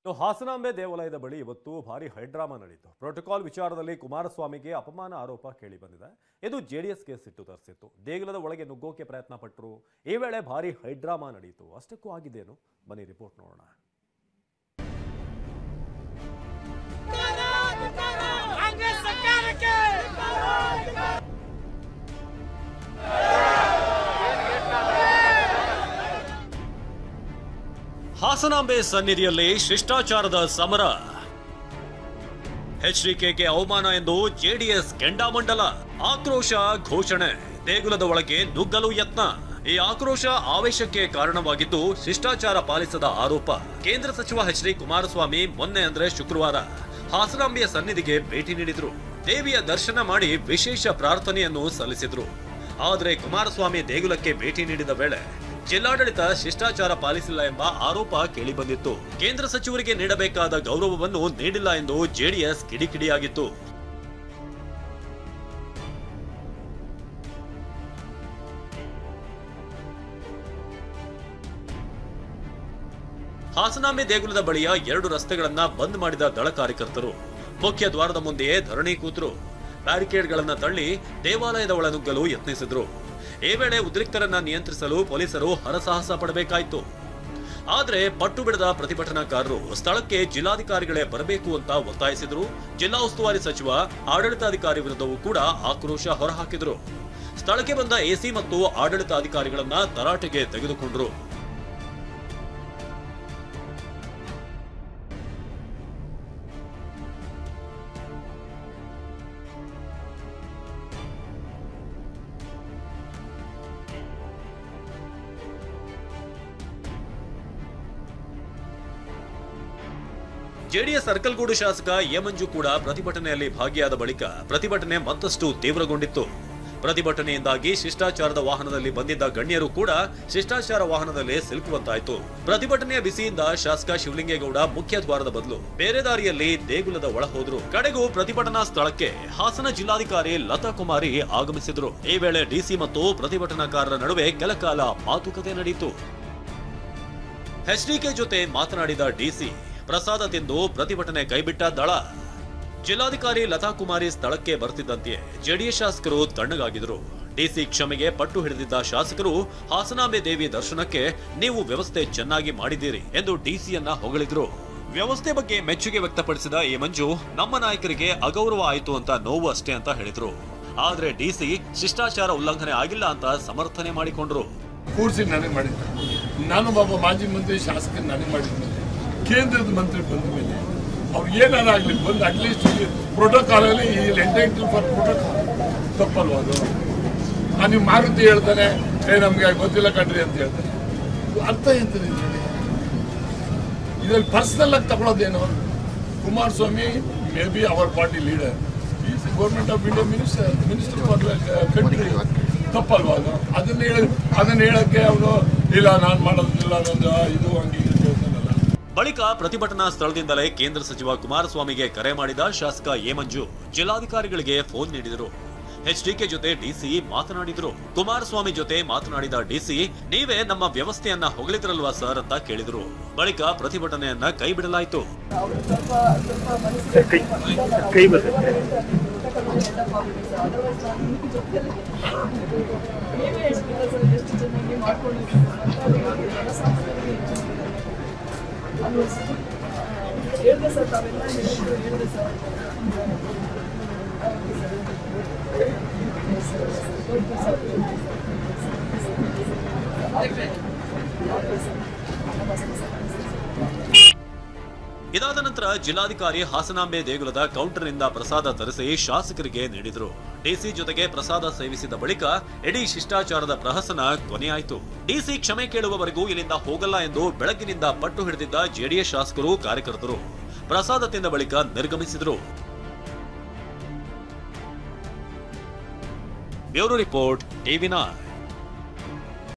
ಹಾಸನಾಂಬೆ ದೇವಾಲಯದ ಬಳಿ ಇವತ್ತು ಭಾರಿ ಹೈಡ್ರಾಮಾ ನಡೆಯಿತು. ಪ್ರೋಟೋಕಾಲ್ ವಿಚಾರದಲ್ಲಿ ಕುಮಾರಸ್ವಾಮಿಗೆ ಅಪಮಾನ ಆರೋಪ ಕೇಳಿ ಬಂದಿದೆ. ಇದು ಜೆಡಿಎಸ್ಗೆ ಸಿಟ್ಟು ತರಿಸಿತ್ತು. ದೇಗುಲದ ಒಳಗೆ ನುಗ್ಗೋಕೆ ಪ್ರಯತ್ನ ಪಟ್ಟರು. ಈ ವೇಳೆ ಭಾರಿ ಹೈಡ್ರಾಮಾ ನಡೆಯಿತು. ಅಷ್ಟಕ್ಕೂ ಆಗಿದ್ದೇನು? ಬನ್ನಿ ರಿಪೋರ್ಟ್ ನೋಡೋಣ. ಹಾಸನಾಂಬೆ ಸನ್ನಿಧಿಯಲ್ಲಿ ಶಿಷ್ಟಾಚಾರದ ಸಮರ. ಎಚ್ಡಿಕೆಗೆ ಅವಮಾನ ಎಂದು ಜೆಡಿಎಸ್ ಕೆಂಡಾಮಂಡಲ. ಆಕ್ರೋಶ ಘೋಷಣೆ. ದೇಗುಲದ ಒಳಗೆ ನುಗ್ಗಲು ಯತ್ನ. ಈ ಆಕ್ರೋಶ ಆವೇಶಕ್ಕೆ ಕಾರಣವಾಗಿದ್ದು ಶಿಷ್ಟಾಚಾರ ಪಾಲಿಸದ ಆರೋಪ. ಕೇಂದ್ರ ಸಚಿವ ಎಚ್.ಡಿ. ಕುಮಾರಸ್ವಾಮಿ ಮೊನ್ನೆ ಅಂದ್ರೆ ಶುಕ್ರವಾರ ಹಾಸನಾಂಬೆಯ ಸನ್ನಿಧಿಗೆ ಭೇಟಿ ನೀಡಿದ್ರು. ದೇವಿಯ ದರ್ಶನ ಮಾಡಿ ವಿಶೇಷ ಪ್ರಾರ್ಥನೆಯನ್ನು ಸಲ್ಲಿಸಿದ್ರು. ಆದರೆ ಕುಮಾರಸ್ವಾಮಿ ದೇಗುಲಕ್ಕೆ ಭೇಟಿ ನೀಡಿದ ವೇಳೆ ಜಿಲ್ಲಾಡಳಿತ ಶಿಷ್ಟಾಚಾರ ಪಾಲಿಸಿಲ್ಲ ಎಂಬ ಆರೋಪ ಕೇಳಿಬಂದಿತ್ತು. ಕೇಂದ್ರ ಸಚಿವರಿಗೆ ನೀಡಬೇಕಾದ ಗೌರವವನ್ನು ನೀಡಿಲ್ಲ ಎಂದು ಜೆಡಿಎಸ್ ಕಿಡಿಕಿಡಿಯಾಗಿತ್ತು. ಹಾಸನಾಂಬೆ ದೇಗುಲದ ಬಳಿಯ 2 ರಸ್ತೆಗಳನ್ನ ಬಂದ್ ಮಾಡಿದ ದಳ ಕಾರ್ಯಕರ್ತರು ಮುಖ್ಯ ದ್ವಾರದ ಮುಂದೆಯೇ ಧರಣಿ ಕೂತರು. ಬ್ಯಾರಿಕೇಡ್ಗಳನ್ನ ತಳ್ಳಿ ದೇವಾಲಯದ ಒಳನುಗ್ಗಲು ಯತ್ನಿಸಿದ್ರು. ಈ ವೇಳೆ ಉದ್ರಿಕ್ತರನ್ನ ನಿಯಂತ್ರಿಸಲು ಪೊಲೀಸರು ಹರಸಾಹಸ ಪಡಬೇಕಾಯಿತು. ಆದ್ರೆ ಪಟ್ಟು ಬಿಡದ ಪ್ರತಿಭಟನಾಕಾರರು ಸ್ಥಳಕ್ಕೆ ಜಿಲ್ಲಾಧಿಕಾರಿಗಳೇ ಬರಬೇಕು ಅಂತ ಒತ್ತಾಯಿಸಿದ್ರು. ಜಿಲ್ಲಾ ಉಸ್ತುವಾರಿ ಸಚಿವ ಆಡಳಿತಾಧಿಕಾರಿ ವಿರುದ್ಧವೂ ಕೂಡ ಆಕ್ರೋಶ ಹೊರಹಾಕಿದ್ರು. ಸ್ಥಳಕ್ಕೆ ಬಂದ ಎಸಿ ಮತ್ತು ಆಡಳಿತಾಧಿಕಾರಿಗಳನ್ನ ತರಾಟೆಗೆ ತೆಗೆದುಕೊಂಡ್ರು. ಜೆಡಿಎಸ್ ಅರ್ಕಲ್ಗೂಡು ಶಾಸಕ ಎ ಮಂಜು ಕೂಡ ಪ್ರತಿಭಟನೆಯಲ್ಲಿ ಭಾಗಿಯಾದ ಬಳಿಕ ಪ್ರತಿಭಟನೆ ಮತ್ತಷ್ಟು ತೀವ್ರಗೊಂಡಿತ್ತು. ಪ್ರತಿಭಟನೆಯಿಂದಾಗಿ ಶಿಷ್ಟಾಚಾರದ ವಾಹನದಲ್ಲಿ ಬಂದಿದ್ದ ಗಣ್ಯರು ಕೂಡ ಶಿಷ್ಟಾಚಾರ ವಾಹನದಲ್ಲೇ ಸಿಲುಕುವಂತಾಯಿತು. ಪ್ರತಿಭಟನೆಯ ಬಿಸಿಯಿಂದ ಶಾಸಕ ಶಿವಲಿಂಗೇಗೌಡ ಮುಖ್ಯ ದ್ವಾರದ ಬದಲು ಬೇರೆ ದಾರಿಯಲ್ಲಿ ದೇಗುಲದ ಒಳ ಹೋದ್ರು. ಕಡೆಗೂ ಪ್ರತಿಭಟನಾ ಸ್ಥಳಕ್ಕೆ ಹಾಸನ ಜಿಲ್ಲಾಧಿಕಾರಿ ಲತಾ ಕುಮಾರಿ ಆಗಮಿಸಿದ್ರು. ಈ ವೇಳೆ ಡಿಸಿ ಮತ್ತು ಪ್ರತಿಭಟನಾಕಾರರ ನಡುವೆ ಕೆಲಕಾಲ ಮಾತುಕತೆ ನಡೆಯಿತು. ಎಚ್ಡಿಕೆ ಜೊತೆ ಮಾತನಾಡಿದ ಡಿಸಿ, ಪ್ರಸಾದ ತಿಂದು ಪ್ರತಿಭಟನೆ ಕೈಬಿಟ್ಟ ದಳ. ಜಿಲ್ಲಾಧಿಕಾರಿ ಲತಾ ಕುಮಾರಿ ಸ್ಥಳಕ್ಕೆ ಬರ್ತಿದ್ದಂತೆಯೇ ಜೆಡಿಎಸ್ ಶಾಸಕರು ತಣ್ಣಗಾಗಿದ್ರು. ಡಿಸಿ ಕ್ಷಮೆಗೆ ಪಟ್ಟು ಹಿಡಿದಿದ್ದ ಶಾಸಕರು ಹಾಸನಾಂಬೆ ದೇವಿ ದರ್ಶನಕ್ಕೆ ನೀವು ವ್ಯವಸ್ಥೆ ಚೆನ್ನಾಗಿ ಮಾಡಿದ್ದೀರಿ ಎಂದು ಡಿಸಿಯನ್ನ ಹೊಗಳಿದ್ರು. ವ್ಯವಸ್ಥೆ ಬಗ್ಗೆ ಮೆಚ್ಚುಗೆ ವ್ಯಕ್ತಪಡಿಸಿದ ಎ ಮಂಜು, ನಮ್ಮ ನಾಯಕರಿಗೆ ಅಗೌರವ ಆಯಿತು ಅಂತ ನೋವು ಅಷ್ಟೇ ಅಂತ ಹೇಳಿದ್ರು. ಆದ್ರೆ ಡಿಸಿ ಶಿಷ್ಟಾಚಾರ ಉಲ್ಲಂಘನೆ ಆಗಿಲ್ಲ ಅಂತ ಸಮರ್ಥನೆ ಮಾಡಿಕೊಂಡ್ರು. ಕೂರಿಸಿ ನನಗೆ ಮಾಡಿದ್ದೆ, ನಾನು ಒಬ್ಬ ಮಾಜಿ ಮಂತ್ರಿ ಶಾಸಕ ನನಗೆ ಮಾಡಿದ್ದೆ. ಕೇಂದ್ರದ ಮಂತ್ರಿ ಬಂದ ಮೇಲೆ ಅವ್ರು ಏನಾರಾಗಲಿ ಬಂದು ಅಟ್ಲೀಸ್ಟ್ ಪ್ರೋಟೋಕಾಲಲ್ಲಿ ಎಂಟೈಟಲ್ ಫಾರ್ ಪ್ರೋಟೋಕಾಲ್ ತಪ್ಪಲ್ವ ಅದು? ನೀವು ಮಾರುತಿ ಹೇಳ್ತಾನೆ ನಮ್ಗೆ ಗೊತ್ತಿಲ್ಲ ಕಣ್ರಿ ಅಂತ ಹೇಳ್ತಾರೆ. ಅರ್ಥ ಎಂತದೆ ಇದರಲ್ಲಿ ಪರ್ಸನಲ್ ಆಗಿ ತಗೊಳ್ಳೋದೇನು? Kumaraswamy may be our party leader, is government of India minister for country. ತಪ್ಪಲ್ವ ಅದು? ಅದನ್ನ ಹೇಳಕ್ಕೆ ಅವನು ಇಲ್ಲ ನಾನು ಮಾಡೋದಿಲ್ಲ ಅನ್ನೋದು ಇದು ಹಂಗೆ ಹೇಳ್ತಾನಲ್ಲ. ಬಳಿಕ ಪ್ರತಿಭಟನಾ ಸ್ಥಳದಿಂದಲೇ ಕೇಂದ್ರ ಸಚಿವ ಕುಮಾರಸ್ವಾಮಿಗೆ ಕರೆ ಮಾಡಿದ ಶಾಸಕ ಎ ಮಂಜು ಜಿಲ್ಲಾಧಿಕಾರಿಗಳಿಗೆ ಫೋನ್ ನೀಡಿದರು. ಎಚ್ಡಿಕೆ ಜೊತೆ ಡಿಸಿ ಮಾತನಾಡಿದ್ರು. ಕುಮಾರಸ್ವಾಮಿ ಜೊತೆ ಮಾತನಾಡಿದ ಡಿಸಿ, ನೀವೇ ನಮ್ಮ ವ್ಯವಸ್ಥೆಯನ್ನ ಹೊಗಳಿದ್ರಲ್ವಾ ಸರ್ ಅಂತ ಕೇಳಿದ್ರು. ಬಳಿಕ ಪ್ರತಿಭಟನೆಯನ್ನ ಕೈ ಬಿಡಲಾಯಿತು. ಹೇಳಿದೆ ಸರ್, ತಾವೆಲ್ಲ ಹೇಳಿದೆ ಸರ್. ಇದಾದ ನಂತರ ಜಿಲ್ಲಾಧಿಕಾರಿ ಹಾಸನಾಂಬೆ ದೇಗುಲದ ಕೌಂಟರ್ನಿಂದ ಪ್ರಸಾದ ತರಿಸಿ ಶಾಸಕರಿಗೆ ನೀಡಿದ್ರು. ಡಿಸಿ ಜೊತೆಗೆ ಪ್ರಸಾದ ಸೇವಿಸಿದ ಬಳಿಕ ಇಡೀ ಶಿಷ್ಟಾಚಾರದ ಪ್ರಹಸನ ಕೊನೆಯಾಯಿತು. ಡಿಸಿ ಕ್ಷಮೆ ಕೇಳುವವರೆಗೂ ಇಲ್ಲಿಂದ ಹೋಗಲ್ಲ ಎಂದು ಬೆಳಗ್ಗಿನಿಂದ ಪಟ್ಟು ಹಿಡಿದಿದ್ದ ಜೆಡಿಎಸ್ ಶಾಸಕರು ಕಾರ್ಯಕರ್ತರು ಪ್ರಸಾದ ತಿಂದ ಬಳಿಕ ನಿರ್ಗಮಿಸಿದರು. Bureau report, ಟಿವಿ9.